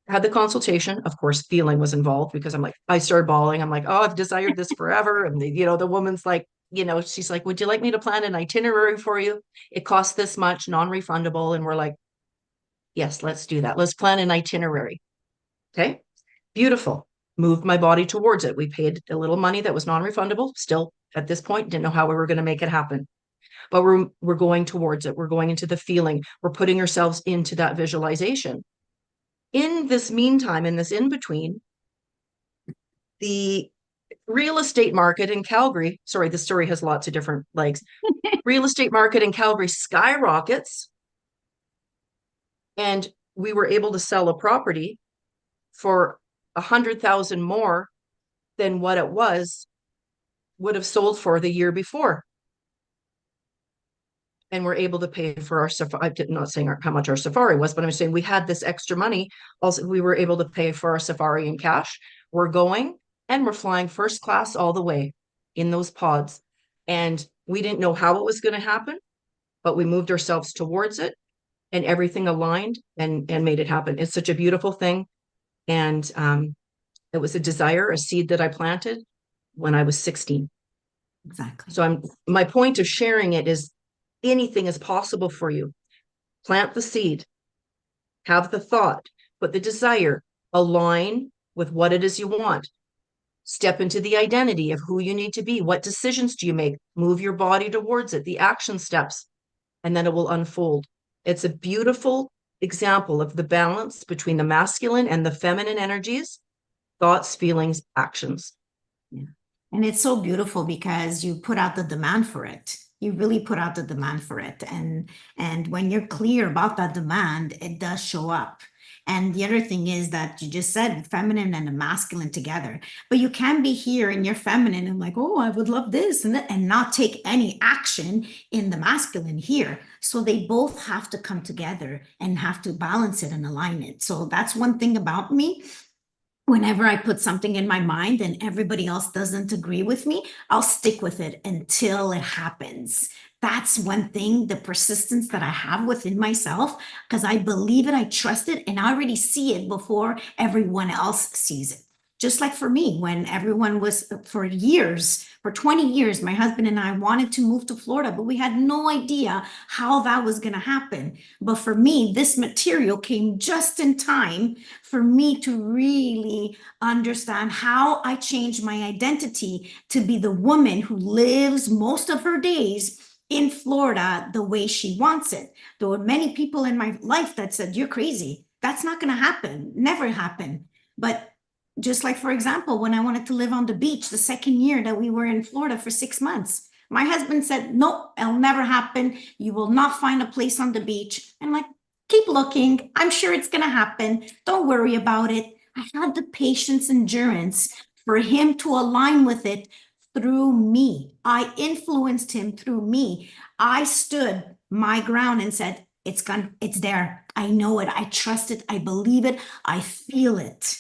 Had the consultation, of course, feeling was involved because I'm like, I started bawling. I'm like, oh, I've desired this forever. And the woman's like, she's like, would you like me to plan an itinerary for you? It costs this much, non-refundable. And we're like, yes, let's do that. Let's plan an itinerary. Okay. Beautiful. Moved my body towards it. We paid a little money that was non-refundable. Still at this point, didn't know how we were going to make it happen. But we're going towards it. We're going into the feeling. We're putting ourselves into that visualization. In this meantime, in this in-between, the real estate market in Calgary, sorry, the story has lots of different legs. Real estate market in Calgary skyrockets. And we were able to sell a property for 100,000 more than what it would have sold for the year before. And we're able to pay for our safari. I'm not saying how much our safari was, but I'm saying we had this extra money. Also, we were able to pay for our safari in cash. We're going and we're flying first class all the way in those pods. And we didn't know how it was going to happen, but we moved ourselves towards it and everything aligned and made it happen. It's such a beautiful thing. And it was a desire, a seed that I planted when I was 16. Exactly. So my point of sharing it is anything is possible for you. Plant the seed, have the thought, put the desire, align with what it is you want. Step into the identity of who you need to be. What decisions do you make? Move your body towards it, the action steps, and then it will unfold. It's a beautiful example of the balance between the masculine and the feminine energies, thoughts, feelings, actions. Yeah. And it's so beautiful because you put out the demand for it. You really put out the demand for it. And when you're clear about that demand, it does show up. And the other thing is that you just said feminine and the masculine together, but you can be here in your feminine and like, oh, I would love this and that, and not take any action in the masculine here. So they both have to come together and have to balance it and align it. So that's one thing about me. Whenever I put something in my mind and everybody else doesn't agree with me, I'll stick with it until it happens. That's one thing, the persistence that I have within myself, because I believe it, I trust it, and I already see it before everyone else sees it. Just like for me, when everyone was for years, for 20 years, my husband and I wanted to move to Florida, but we had no idea how that was going to happen. But for me, this material came just in time for me to really understand how I changed my identity to be the woman who lives most of her days in Florida the way she wants it. There were many people in my life that said, you're crazy. That's not going to happen. Never happen. But just like, for example, when I wanted to live on the beach the second year that we were in Florida for 6 months, my husband said, nope, it'll never happen. You will not find a place on the beach. I'm like, keep looking. I'm sure it's going to happen. Don't worry about it. I had the patience, endurance for him to align with it through me. I influenced him through me. I stood my ground and said, it's gone, it's there. I know it. I trust it. I believe it. I feel it.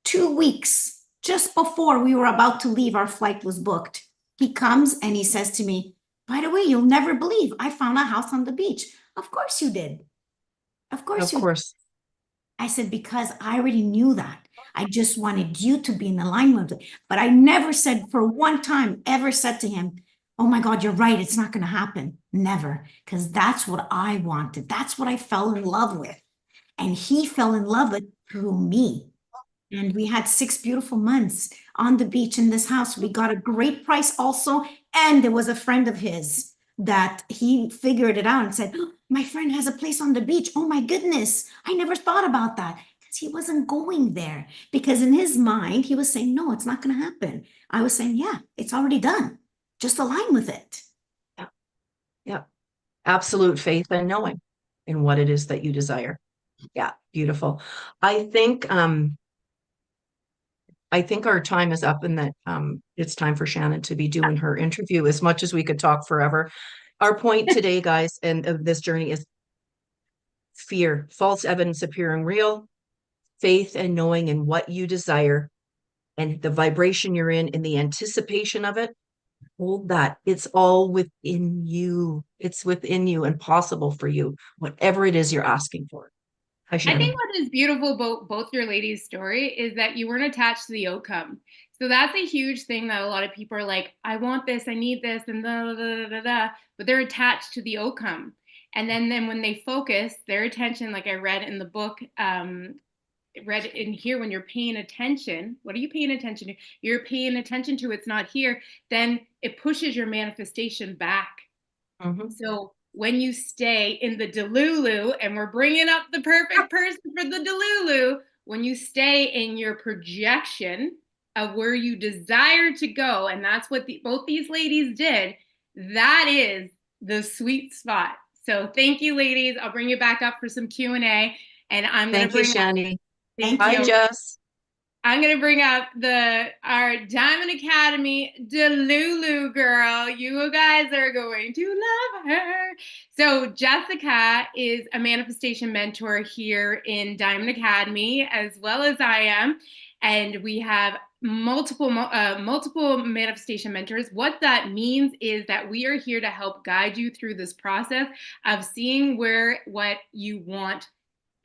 2 weeks just before we were about to leave, our flight was booked. He comes and he says to me, by the way, you'll never believe I found a house on the beach. Of course you did. Of course you did. I said, because I already knew that. I just wanted you to be in alignment with it. But I never said for one time, ever said to him, oh my God, you're right. It's not going to happen. Never. Because that's what I wanted. That's what I fell in love with. And he fell in love with through me. And we had 6 beautiful months on the beach in this house. We got a great price also. And there was a friend of his that he figured it out and said, oh, my friend has a place on the beach. Oh my goodness. I never thought about that. Because he wasn't going there. Because in his mind, he was saying, no, it's not going to happen. I was saying, yeah, it's already done. Just align with it. Yeah. Yeah. Absolute faith and knowing in what it is that you desire. Yeah. Beautiful. I think our time is up and that it's time for Shannon to be doing her interview as much as we could talk forever. Our point today, guys, and of this journey is fear, false evidence appearing real, faith and knowing in what you desire and the vibration you're in the anticipation of it. Hold that. It's all within you. It's within you and possible for you, whatever it is you're asking for. Hi, I think Shannon. what is beautiful about both your ladies' story is that you weren't attached to the outcome. So that's a huge thing that a lot of people are like, I want this, I need this, and da da da da da, but they're attached to the outcome. And then when they focus their attention, like I read in the book, read in here, when you're paying attention, what are you paying attention to? You're paying attention to it's not here, then it pushes your manifestation back. Mm-hmm. So when you stay in the Delulu, and we're bringing up the perfect person for the Delulu, when you stay in your projection of where you desire to go, and that's what both these ladies did, that is the sweet spot. So thank you, ladies. I'll bring you back up for some Q&A, and I'm going to Thank you, bring up, Shani. thank Hi, you. Jess. I'm gonna bring up our Diamond Academy Delulu girl. You guys are going to love her. So Jessica is a manifestation mentor here in Diamond Academy, as well as I am, and we have multiple manifestation mentors. What that means is that we are here to help guide you through this process of seeing what you want,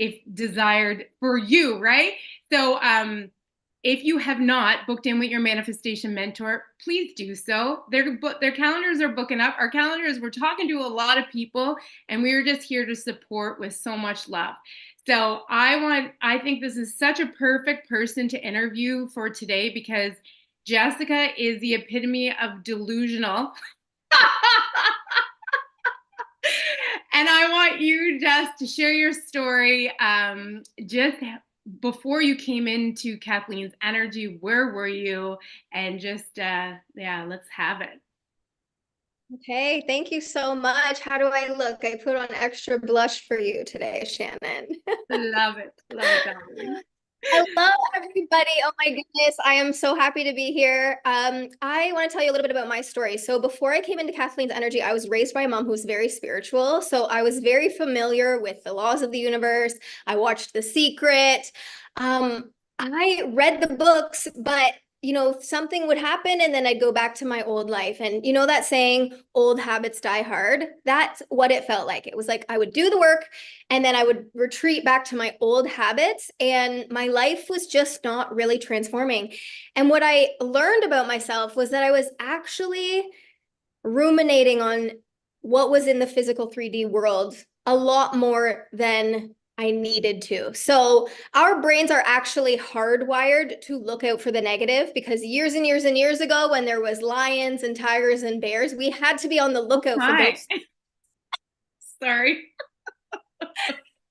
if desired for you, right? So if you have not booked in with your manifestation mentor, please do so. Their calendars are booking up. Our calendars, we're talking to a lot of people, and we are just here to support with so much love. So I think this is such a perfect person to interview for today, because Jessica is the epitome of delusional. And I want you just to share your story. Just before you came into Kathleen's energy, where were you? And just, yeah, let's have it. Okay, thank you so much. How do I look? I put on extra blush for you today, Shannon. Love it. Love it, darling. Hello, everybody. Oh my goodness, I am so happy to be here. I want to tell you a little bit about my story. So before I came into Kathleen's energy, I was raised by a mom who's very spiritual. So I was very familiar with the laws of the universe. I watched The Secret. I read the books, but something would happen and then I'd go back to my old life. And you know that saying, old habits die hard? That's what it felt like. It was like I would do the work and then I would retreat back to my old habits, and my life was just not really transforming. And what I learned about myself was that I was actually ruminating on what was in the physical 3D world a lot more than I needed to. So our brains are actually hardwired to look out for the negative, because years and years and years ago, when there was lions and tigers and bears, we had to be on the lookout for those. Sorry.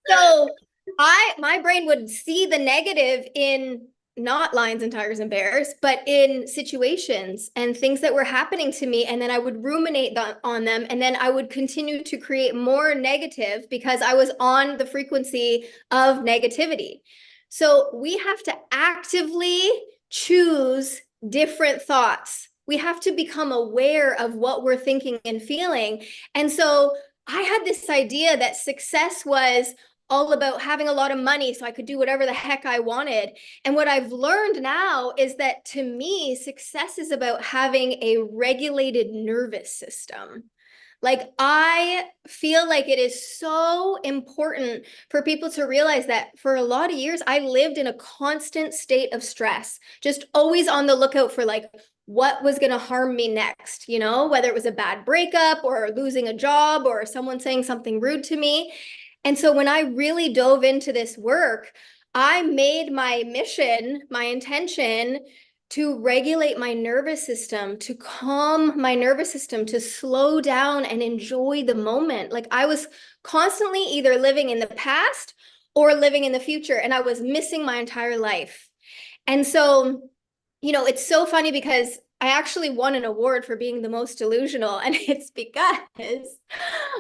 So my brain would see the negative in not lions and tigers and bears, but in situations and things that were happening to me. And then I would ruminate on them. And then I would continue to create more negative because I was on the frequency of negativity. So we have to actively choose different thoughts. We have to become aware of what we're thinking and feeling. And so I had this idea that success was all about having a lot of money so I could do whatever the heck I wanted. And what I've learned now is that, to me, success is about having a regulated nervous system. Like, I feel like it is so important for people to realize that for a lot of years, I lived in a constant state of stress, just always on the lookout for like what was going to harm me next, whether it was a bad breakup or losing a job or someone saying something rude to me. And so when I really dove into this work, I made my mission, my intention, to regulate my nervous system, to calm my nervous system, to slow down and enjoy the moment. Like, I was constantly either living in the past or living in the future, and I was missing my entire life. And so, it's so funny because I actually won an award for being the most delusional. And it's because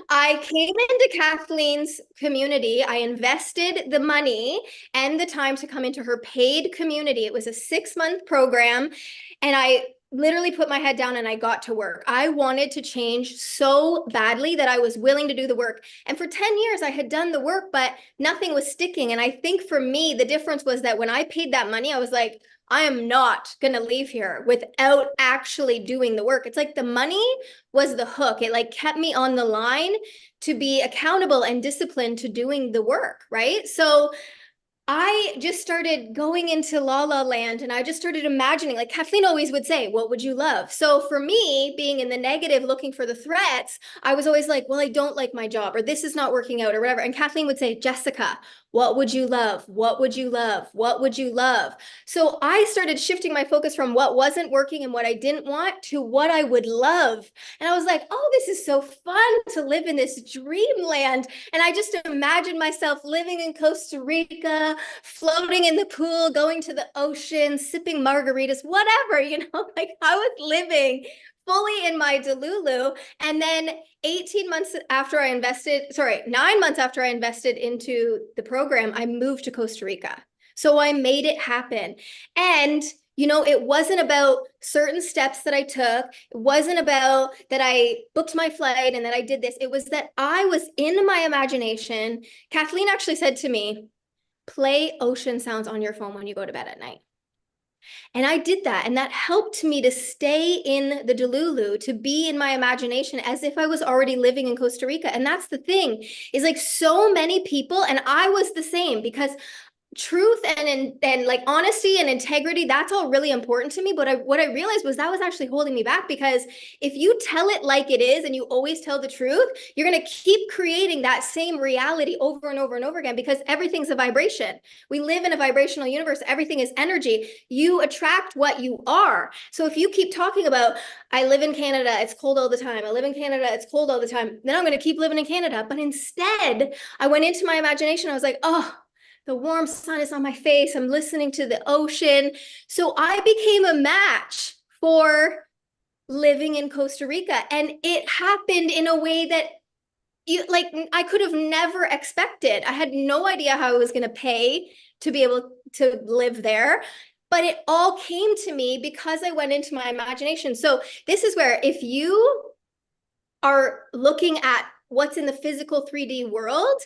I came into Kathleen's community. I invested the money and the time to come into her paid community. It was a 6-month program. And I literally put my head down and I got to work. I wanted to change so badly that I was willing to do the work. And for 10 years, I had done the work, but nothing was sticking. And I think for me, the difference was that when I paid that money, I was like, I am not going to leave here without actually doing the work. It's like the money was the hook. It like kept me on the line to be accountable and disciplined to doing the work, right? So I just started going into La La Land and I just started imagining, like Kathleen always would say, what would you love? So for me, being in the negative, looking for the threats, I was always like, well, I don't like my job or this is not working out or whatever. And Kathleen would say, Jessica, what would you love? What would you love? What would you love? So I started shifting my focus from what wasn't working and what I didn't want to what I would love. And I was like, oh, this is so fun to live in this dreamland. And I just imagined myself living in Costa Rica, floating in the pool, going to the ocean, sipping margaritas, whatever, like I was living fully in my Delulu. And then 18 months after I invested, 9 months after I invested into the program, I moved to Costa Rica. So I made it happen. And it wasn't about certain steps that I took. It wasn't about that I booked my flight and that I did this. It was that I was in my imagination. Kathleen actually said to me, play ocean sounds on your phone when you go to bed at night. And I did that. And that helped me to stay in the Delulu, to be in my imagination as if I was already living in Costa Rica. And that's the thing, is like so many people, and I was the same, because truth and like honesty and integrity, that's all really important to me. But what I realized was that was actually holding me back, because if you tell it like it is and you always tell the truth, you're going to keep creating that same reality over and over and over again, because everything's a vibration. We live in a vibrational universe. Everything is energy. You attract what you are. So if you keep talking about, I live in Canada, it's cold all the time. I live in Canada, it's cold all the time. Then I'm going to keep living in Canada. But instead, I went into my imagination. I was like, oh, the warm sun is on my face. I'm listening to the ocean. So I became a match for living in Costa Rica. And it happened in a way that I could have never expected. I had no idea how I was going to pay to be able to live there. But it all came to me because I went into my imagination. So this is where, if you are looking at what's in the physical 3D world,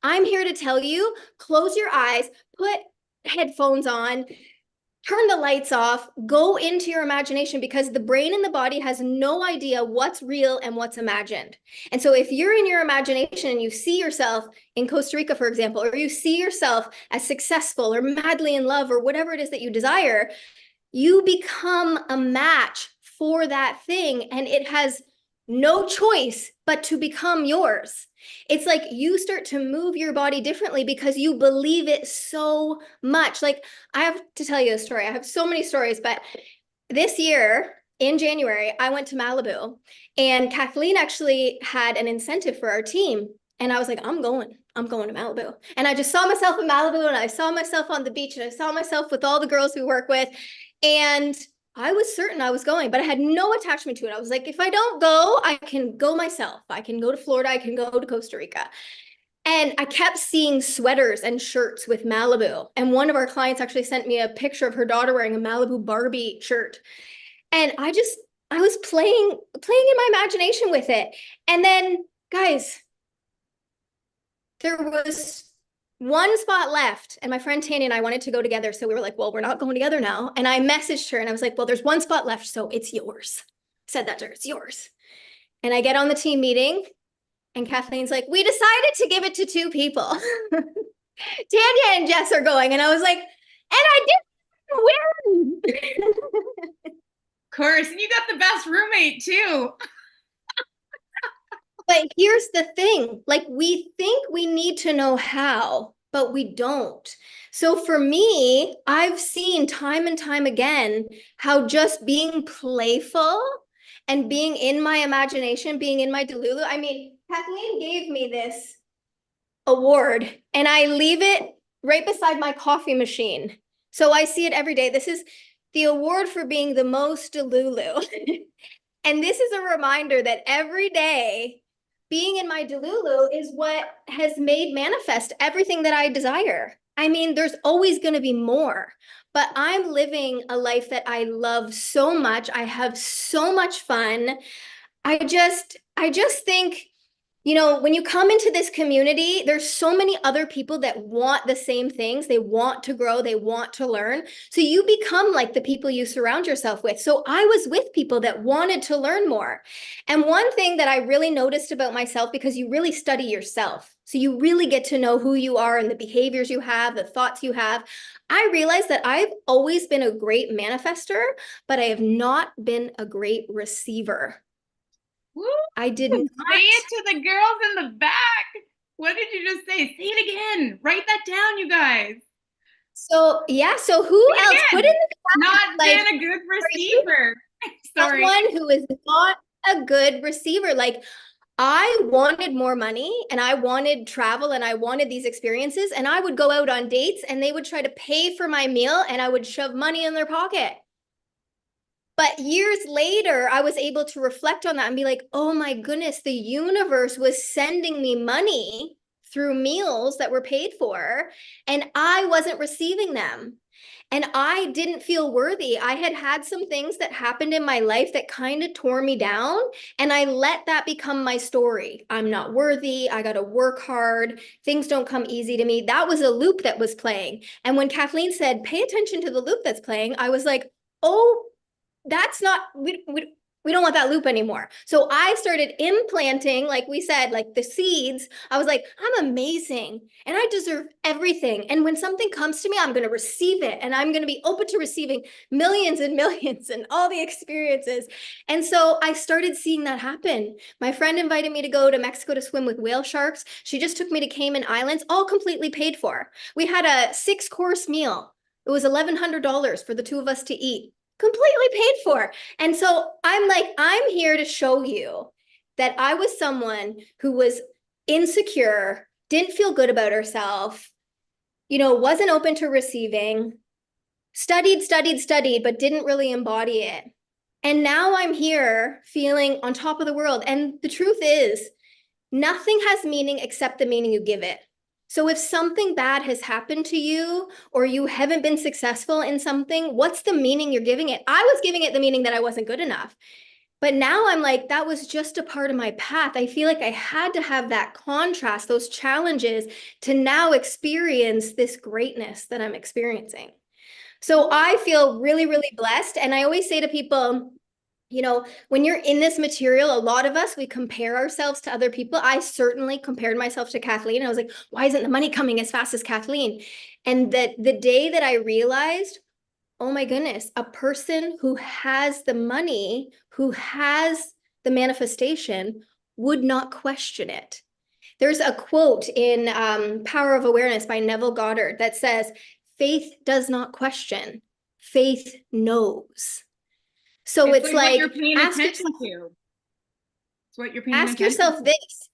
I'm here to tell you, close your eyes, put headphones on, turn the lights off, go into your imagination, because the brain and the body has no idea what's real and what's imagined. And so if you're in your imagination and you see yourself in Costa Rica, for example, or you see yourself as successful or madly in love or whatever it is that you desire, you become a match for that thing, and it has no choice but to become yours. It's like you start to move your body differently because you believe it so much. Like, I have to tell you a story. I have so many stories, but this year in January, I went to Malibu, and Kathleen actually had an incentive for our team. And I was like, I'm going to Malibu. And I just saw myself in Malibu, and I saw myself on the beach, and I saw myself with all the girls we work with. And I was certain I was going, but I had no attachment to it. I was like, if I don't go, I can go myself. I can go to Florida. I can go to Costa Rica. And I kept seeing sweaters and shirts with Malibu. And one of our clients actually sent me a picture of her daughter wearing a Malibu Barbie shirt. And I was playing in my imagination with it. And then, guys, there was one spot left, and my friend Tanya and I wanted to go together. So we were like, well, we're not going together now. And I messaged her and I was like, well, there's one spot left, so it's yours. Said that to her, it's yours. And I get on the team meeting, and Kathleen's like, we decided to give it to 2 people. Tanya and Jess are going. And I was like, and I didn't win. Of course, and you got the best roommate too. But here's the thing, like, we think we need to know how, but we don't. So for me, I've seen time and time again how just being playful and being in my imagination, being in my Delulu. I mean, Kathleen gave me this award, and I leave it right beside my coffee machine. So I see it every day. This is the award for being the most Delulu. And this is a reminder that every day, being in my Delulu is what has made manifest everything that I desire. I mean, there's always going to be more, but I'm living a life that I love so much. I have so much fun. I just think, when you come into this community, there's so many other people that want the same things. They want to grow, they want to learn. So you become like the people you surround yourself with. So I was with people that wanted to learn more. And one thing that I really noticed about myself, because you really study yourself, so you really get to know who you are and the behaviors you have, the thoughts you have. I realized that I've always been a great manifester, but I have not been a great receiver. Woo! I did Say not. it to the girls in the back. What did you just say? Say it again. Write that down, you guys. So yeah, so who Say it else? Put again. in the chat, Not like, been a good are you receiver. Sorry. someone who is not a good receiver? Like, I wanted more money and I wanted travel and I wanted these experiences, and I would go out on dates and they would try to pay for my meal and I would shove money in their pocket. But years later, I was able to reflect on that and be like, oh my goodness, the universe was sending me money through meals that were paid for, and I wasn't receiving them. And I didn't feel worthy. I had had some things that happened in my life that kind of tore me down, and I let that become my story. I'm not worthy. I got to work hard. Things don't come easy to me. That was a loop that was playing. And when Kathleen said, pay attention to the loop that's playing, I was like, oh, that's not, we don't want that loop anymore. So I started implanting, like we said, like the seeds. I was like, I'm amazing and I deserve everything. And when something comes to me, I'm going to receive it, and I'm going to be open to receiving millions and millions and all the experiences. And so I started seeing that happen. My friend invited me to go to Mexico to swim with whale sharks. She just took me to Cayman Islands, all completely paid for. We had a 6-course meal. It was $1,100 for the two of us to eat, completely paid for. And so I'm like, I'm here to show you that I was someone who was insecure, didn't feel good about herself, wasn't open to receiving, studied, but didn't really embody it. And now I'm here feeling on top of the world. And the truth is, nothing has meaning except the meaning you give it. So if something bad has happened to you, or you haven't been successful in something, what's the meaning you're giving it? I was giving it the meaning that I wasn't good enough. But now I'm like, that was just a part of my path. I feel like I had to have that contrast, those challenges, to now experience this greatness that I'm experiencing. So I feel really, really blessed. And I always say to people, when you're in this material, a lot of us, we compare ourselves to other people. I certainly compared myself to Kathleen. I was like, why isn't the money coming as fast as Kathleen? And that the day that I realized, oh my goodness, a person who has the money, who has the manifestation, would not question it. There's a quote in Power of Awareness by Neville Goddard that says, faith does not question, faith knows. So it's what like, you're paying attention to. It's what you're paying ask attention yourself to. this.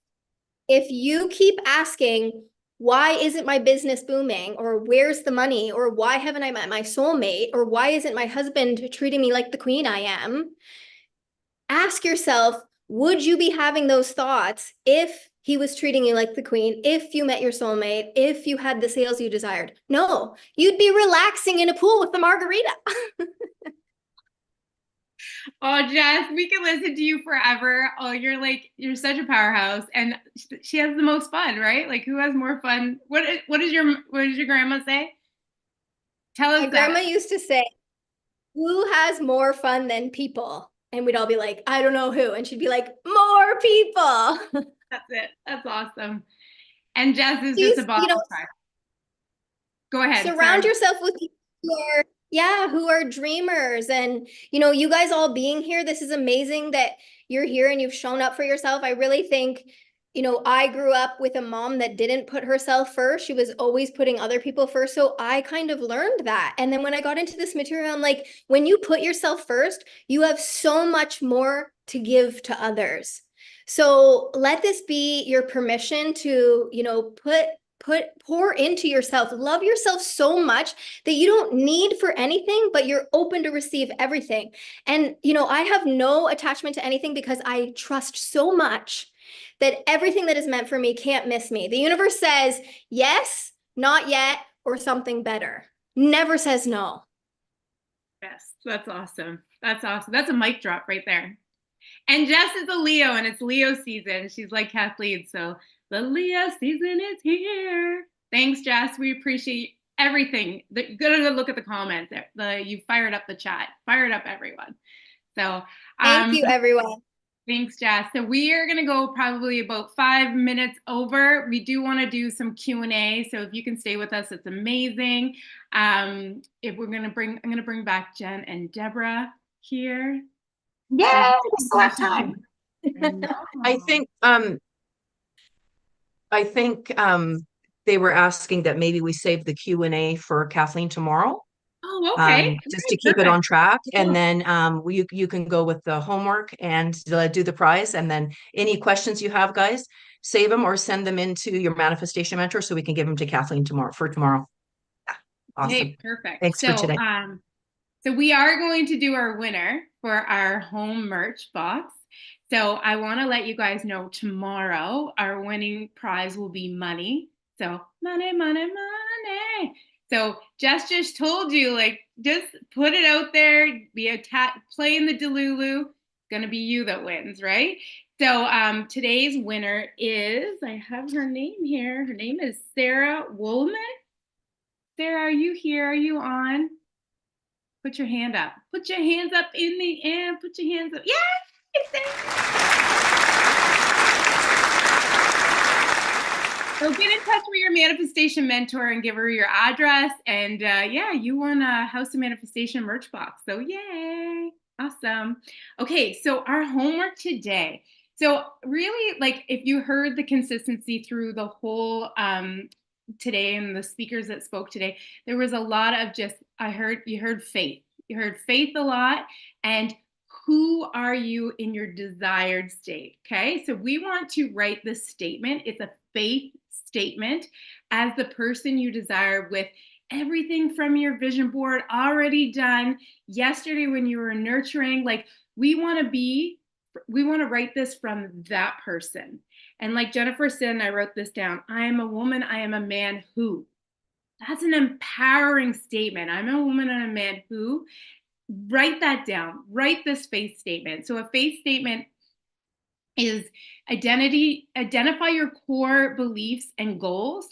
If you keep asking, why isn't my business booming? Or where's the money? Or why haven't I met my soulmate? Or why isn't my husband treating me like the queen I am? Ask yourself, would you be having those thoughts if he was treating you like the queen, if you met your soulmate, if you had the sales you desired? No, you'd be relaxing in a pool with the margarita. Oh, Jess, we can listen to you forever. Oh, you're such a powerhouse, and she has the most fun, right? Like, who has more fun? What does your grandma say? Tell us My grandma used to say, who has more fun than people? And we'd all be like, I don't know who. And she'd be like, more people. That's it. That's awesome. And Jess is just a ball of fire. Go ahead. Surround Sorry. yourself with people who are dreamers. And, you guys all being here, this is amazing that you're here and you've shown up for yourself. I really think, I grew up with a mom that didn't put herself first. She was always putting other people first. So I kind of learned that. And then when I got into this material, I'm like, when you put yourself first, you have so much more to give to others. So let this be your permission to, pour into yourself, love yourself so much that you don't need for anything, but you're open to receive everything. And, I have no attachment to anything because I trust so much that everything that is meant for me can't miss me. The universe says, yes, not yet, or something better. Never says no. Yes, that's awesome. That's awesome. That's a mic drop right there. And Jess is a Leo, and it's Leo season. She's like Kathleen, so the Leo season is here. Thanks, Jess. We appreciate everything. Go look at the comments. You fired up the chat. Fired up, everyone. So Thank you, everyone. thanks, Jess. So we are going to go probably about 5 minutes over. We do want to do some Q&A. So if you can stay with us, it's amazing. If we're going to I'm going to bring back Jen and Deborah here. Yeah, we still have time. I think they were asking that maybe we save the Q&A for Kathleen tomorrow. Oh, okay. Just to keep it on track. And then you can go with the homework and do the prize. And then any questions you have, guys, save them or send them into your manifestation mentor so we can give them to Kathleen tomorrow. Yeah. Awesome. Okay, perfect. Thanks for today. So we are going to do our winner for our home merch box. So I want to let you guys know tomorrow our winning prize will be money. So money, money, money. So Jess just told you, like, just put it out there, play in the Delulu. It's gonna be you that wins, right? So today's winner is, I have her name here. Her name is Sarah Woolman. Sarah, are you here? Are you on? Put your hand up. Put your hands up in the air. Put your hands up. Yay! So get in touch with your manifestation mentor and give her your address. And yeah, you won a House of Manifestation merch box. So yay. Awesome. Okay, so our homework today. So really, like, if you heard the consistency through the whole today and the speakers that spoke today, there was a lot of you heard faith. You heard faith a lot. And who are you in your desired state? Okay, so we want to write this statement. It's a faith statement as the person you desire, with everything from your vision board already done yesterday when you were nurturing. Like, we want to write this from that person. And like Jennifer said, and I wrote this down, I am a woman, I am a man who. That's an empowering statement. I'm a woman and a man who. Write that down. Write this faith statement. So a faith statement is identify your core beliefs and goals,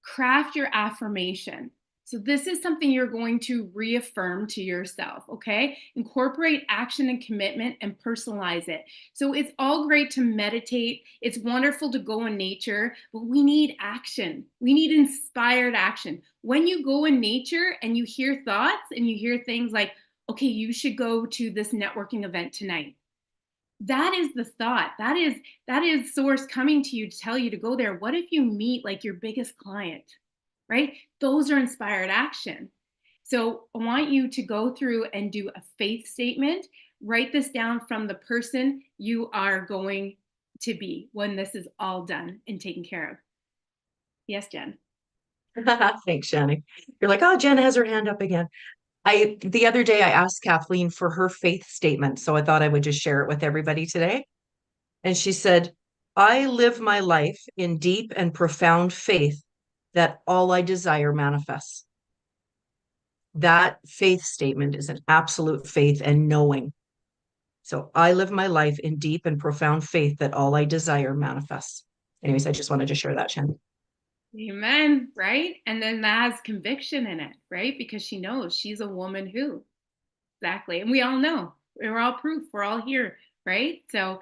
craft your affirmation. So this is something you're going to reaffirm to yourself, okay? Incorporate action and commitment and personalize it. So it's all great to meditate. It's wonderful to go in nature, but we need action. We need inspired action. When you go in nature and you hear thoughts and you hear things like, okay, you should go to this networking event tonight. That is the thought. That is source coming to you to tell you to go there. What if you meet like your biggest client, right? Those are inspired action. So I want you to go through and do a faith statement. Write this down from the person you are going to be when this is all done and taken care of. Yes, Jen. Thanks, Shani. You're like, oh, Jen has her hand up again. The other day I asked Kathleen for her faith statement, so I thought I would just share it with everybody today. And she said, I live my life in deep and profound faith that all I desire manifests. That faith statement is an absolute faith and knowing. So I live my life in deep and profound faith that all I desire manifests. Anyways, I just wanted to share that, Shannon. Amen, right? And then that has conviction in it, right? Because she knows she's a woman who. Exactly. And we all know. We're all proof. We're all here, right? So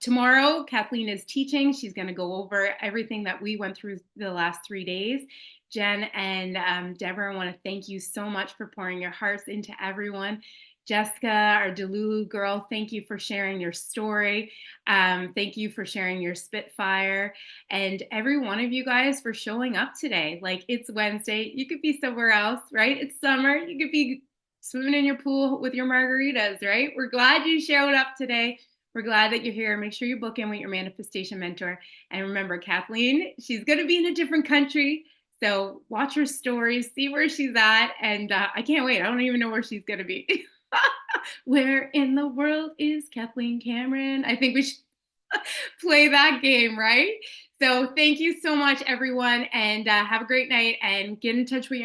tomorrow, Kathleen is teaching. She's going to go over everything that we went through the last 3 days. Jen and Deborah, I want to thank you so much for pouring your hearts into everyone. Jessica, our Delulu girl, thank you for sharing your story. Thank you for sharing your Spitfire. And every one of you guys for showing up today. Like, it's Wednesday. You could be somewhere else, right? It's summer. You could be swimming in your pool with your margaritas, right? We're glad you showed up today. We're glad that you're here. Make sure you book in with your manifestation mentor. And remember, Kathleen, she's going to be in a different country. So watch her stories, see where she's at. And I can't wait. I don't even know where she's going to be. Where in the world is Kathleen Cameron? I think we should play that game, right? So thank you so much, everyone, and have a great night, and get in touch with your